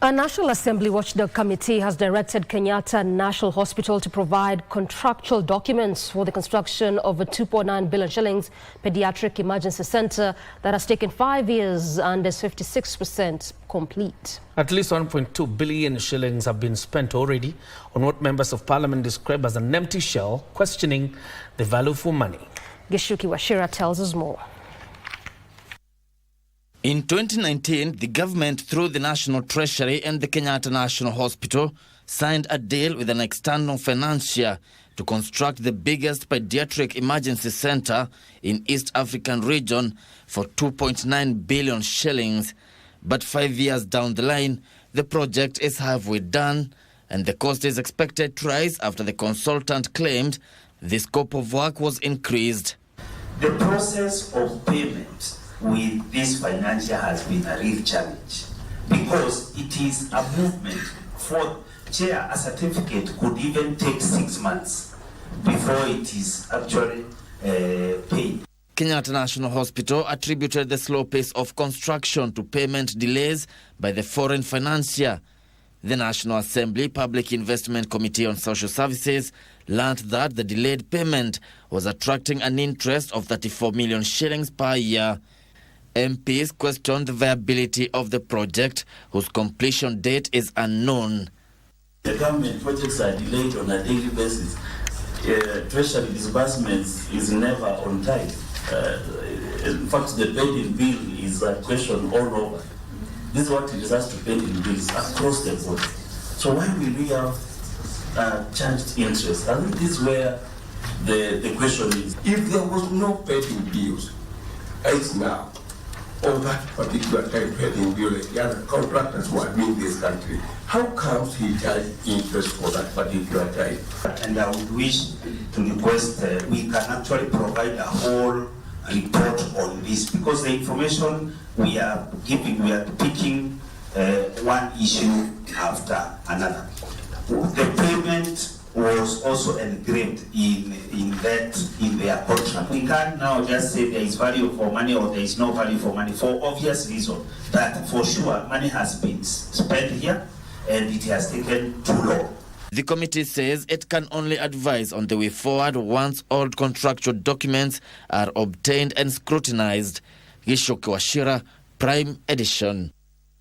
A National Assembly Watchdog Committee has directed Kenyatta National Hospital to provide contractual documents for the construction of a 2.9 billion shillings pediatric emergency center that has taken 5 years and is 56% complete. At least 1.2 billion shillings have been spent already on what members of parliament describe as an empty shell, questioning the value for money. Gichuki Wachira tells us more. In 2019, the government, through the National Treasury and the Kenyatta National Hospital, signed a deal with an external financier to construct the biggest pediatric emergency center in East African region for 2.9 billion shillings. But 5 years down the line, the project is halfway done, and the cost is expected to rise after the consultant claimed the scope of work was increased. The process of payment with this financier has been a real challenge because it is a movement. For a certificate could even take 6 months before it is actually paid. Kenyatta National Hospital attributed the slow pace of construction to payment delays by the foreign financier. The National Assembly Public Investment Committee on Social Services learned that the delayed payment was attracting an interest of 34 million shillings per year. MPs questioned the viability of the project, whose completion date is unknown. The government projects are delayed on a daily basis. Treasury disbursements is never on time. In fact, the pending bill is a question all over. This is what it is as to pending bills across the board. So why will we have charged interest? I think this is where the question is. If there was no pending bills, right now, on that particular time pending bill, like the other contractors who are doing this country, how comes he charged interest for that particular time? And I would wish to request we can actually provide a whole report on this, because the information we are giving, we are picking one issue after another. The payment was also engraved in their contract. We can't now just say there is value for money or there is no value for money, for obvious reason that for sure money has been spent here and it has taken too long. The committee says it can only advise on the way forward once all contractual documents are obtained and scrutinized. Gichuki Wachira, Prime Edition.